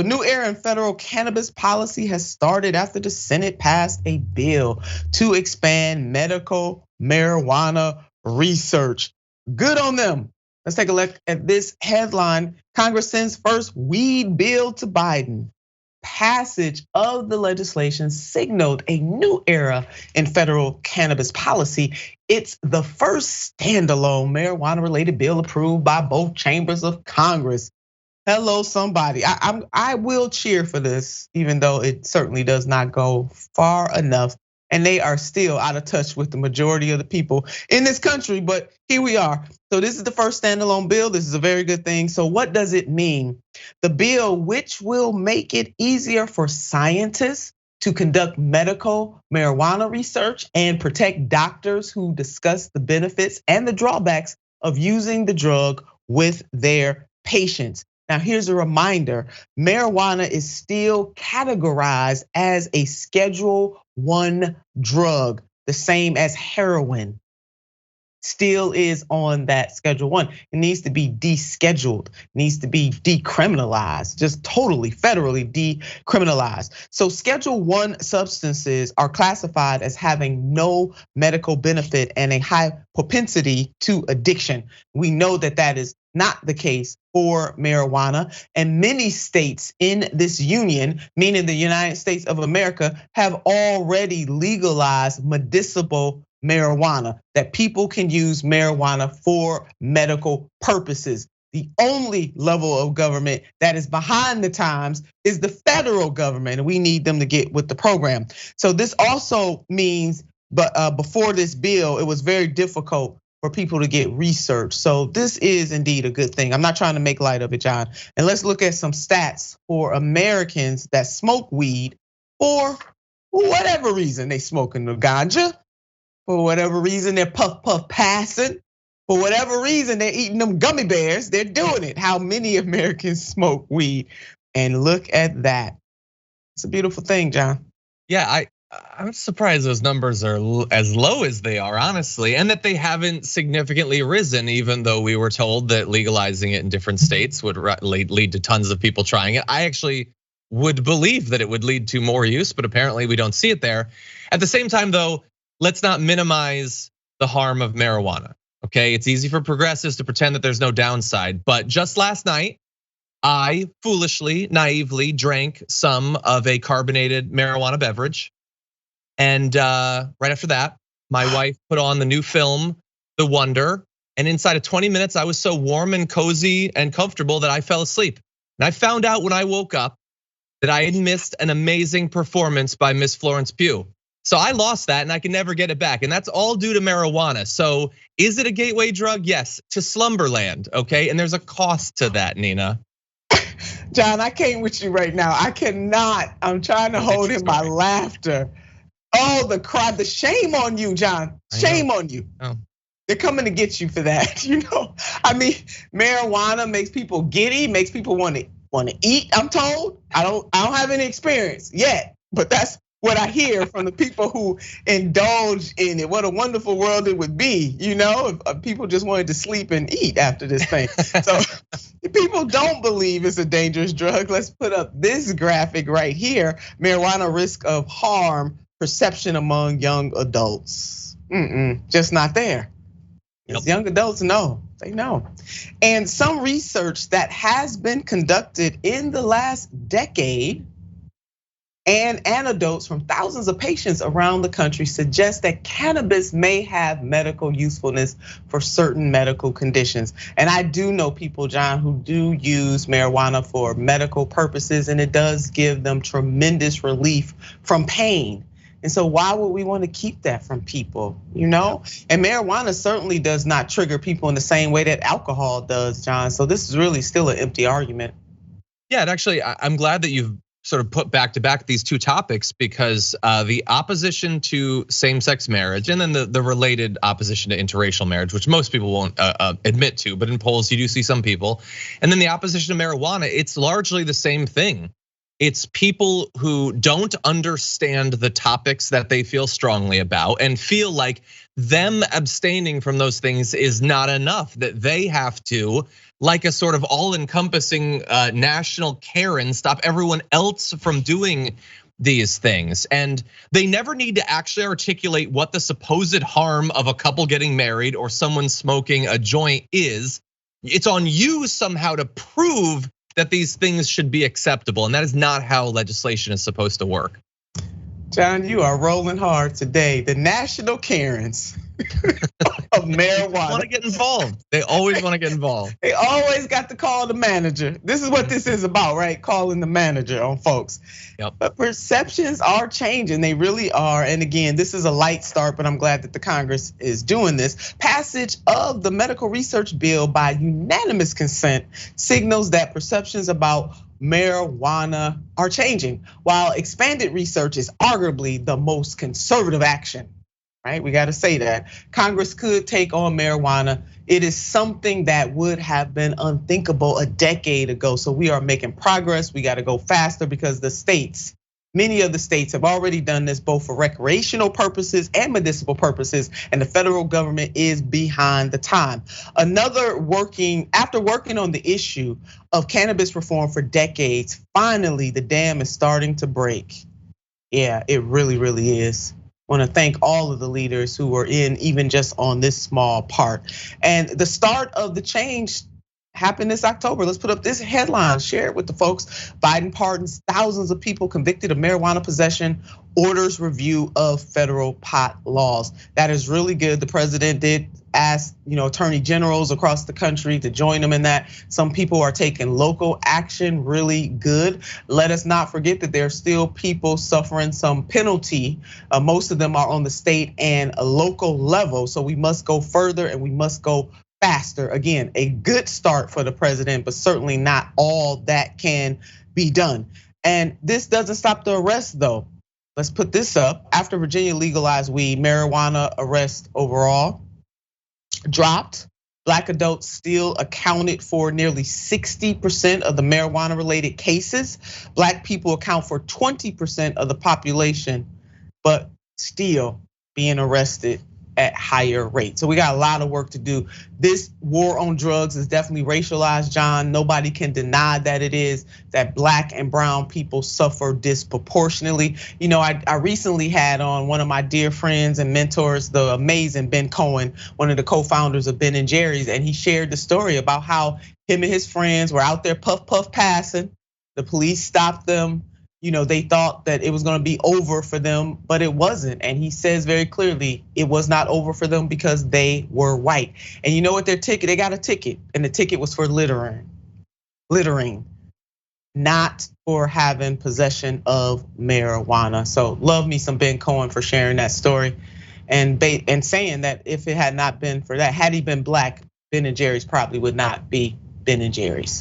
A new era in federal cannabis policy has started after the Senate passed a bill to expand medical marijuana research. Good on them. Let's take a look at this headline. Congress sends first weed bill to Biden. Passage of the legislation signaled a new era in federal cannabis policy. It's the first standalone marijuana-related bill approved by both chambers of Congress. Hello, somebody. I will cheer for this, even though it certainly does not go far enough. And they are still out of touch with the majority of the people in this country, but here we are. So this is the first standalone bill. This is a very good thing. So what does it mean? The bill, which will make it easier for scientists to conduct medical marijuana research and protect doctors who discuss the benefits and the drawbacks of using the drug with their patients. Now, here's a reminder, marijuana is still categorized as a Schedule I drug, the same as heroin. Still is on that Schedule I. It needs to be descheduled, needs to be decriminalized, just totally federally decriminalized. So Schedule I substances are classified as having no medical benefit and a high propensity to addiction. We know that that is not the case for marijuana, and many states in this union, meaning the United States of America, have already legalized medicinal marijuana, that people can use marijuana for medical purposes. The only level of government that is behind the times is the federal government, and we need them to get with the program. So this also means, but before this bill, it was very difficult for people to get research. So this is indeed a good thing. I'm not trying to make light of it, John. And let's look at some stats for Americans that smoke weed for whatever reason. They smoking the ganja, for whatever reason they're puff passing, for whatever reason they're eating them gummy bears, they're doing it. How many Americans smoke weed? And look at that. It's a beautiful thing, John. Yeah, I'm surprised those numbers are as low as they are, honestly, and that they haven't significantly risen, even though we were told that legalizing it in different states would lead to tons of people trying it. I actually would believe that it would lead to more use, but apparently we don't see it there. At the same time, though, let's not minimize the harm of marijuana, okay? It's easy for progressives to pretend that there's no downside, but just last night, I foolishly, naively drank some of a carbonated marijuana beverage. And right after that, my wife put on the new film, The Wonder. And inside of 20 minutes, I was so warm and cozy and comfortable that I fell asleep. And I found out when I woke up that I had missed an amazing performance by Miss Florence Pugh. So I lost that and I can never get it back. And that's all due to marijuana. So is it a gateway drug? Yes, to slumberland, okay? And there's a cost to that, Nina. John, I can't with you right now. I cannot. I'm trying to hold in my laughter. Oh, the cry, the shame on you, John. Shame on you. Oh. They're coming to get you for that. I mean, marijuana makes people giddy, makes people want to eat. I'm told. I don't have any experience yet, but that's what I hear from the people who indulge in it. What a wonderful world it would be, if people just wanted to sleep and eat after this thing. So if people don't believe it's a dangerous drug, let's put up this graphic right here. Marijuana risk of harm perception among young adults. Just not there. Yep. Young adults know, they know. And some research that has been conducted in the last decade and anecdotes from thousands of patients around the country suggest that cannabis may have medical usefulness for certain medical conditions. And I do know people, John, who do use marijuana for medical purposes, and it does give them tremendous relief from pain. And so why would we want to keep that from people, And marijuana certainly does not trigger people in the same way that alcohol does, John. So this is really still an empty argument. Yeah, and actually, I'm glad that you've sort of put back to back these two topics, because the opposition to same-sex marriage and then the related opposition to interracial marriage, which most people won't admit to, but in polls you do see some people, and then the opposition to marijuana, it's largely the same thing. It's people who don't understand the topics that they feel strongly about and feel like them abstaining from those things is not enough, that they have to, like a sort of all-encompassing national Karen, stop everyone else from doing these things. And they never need to actually articulate what the supposed harm of a couple getting married or someone smoking a joint is. It's on you somehow to prove that these things should be acceptable. And that is not how legislation is supposed to work. John, you are rolling hard today. The national Karens of marijuana. They want to get involved. They always want to get involved. They always got to call the manager. This is what this is about, right? Calling the manager on folks. Yep. But perceptions are changing. They really are. And again, this is a light start, but I'm glad that the Congress is doing this. Passage of the medical research bill by unanimous consent signals that perceptions about marijuana are changing, while expanded research is arguably the most conservative action, right? We got to say that. Congress could take on marijuana. It is something that would have been unthinkable a decade ago. So we are making progress. We got to go faster because the states, many of the states have already done this both for recreational purposes and medicinal purposes, and the federal government is behind the time. After working on the issue of cannabis reform for decades, finally the dam is starting to break. Yeah, it really, really is. I want to thank all of the leaders who were in even just on this small part. And the start of the change happened this October. Let's put up this headline, share it with the folks. Biden pardons thousands of people convicted of marijuana possession, orders review of federal pot laws. That is really good. The president did ask, attorney generals across the country to join him in that. Some people are taking local action, really good. Let us not forget that there are still people suffering some penalty. Most of them are on the state and a local level. So we must go further and we must go faster. Again, a good start for the president, but certainly not all that can be done. And this doesn't stop the arrests though. Let's put this up. After Virginia legalized weed, marijuana arrests overall dropped. Black adults still accounted for nearly 60% of the marijuana related cases. Black people account for 20% of the population, but still being arrested at higher rates. So we got a lot of work to do. This war on drugs is definitely racialized, John. Nobody can deny that it is, that black and brown people suffer disproportionately. I recently had on one of my dear friends and mentors, the amazing Ben Cohen, one of the co-founders of Ben and Jerry's, and he shared the story about how him and his friends were out there puff passing. The police stopped them. They thought that it was gonna be over for them, but it wasn't. And he says very clearly, it was not over for them because they were white. And you know what they got a ticket, and the ticket was for littering, not for having possession of marijuana. So love me some Ben Cohen for sharing that story and saying that if it had not been for that, had he been black, Ben and Jerry's probably would not be Ben and Jerry's.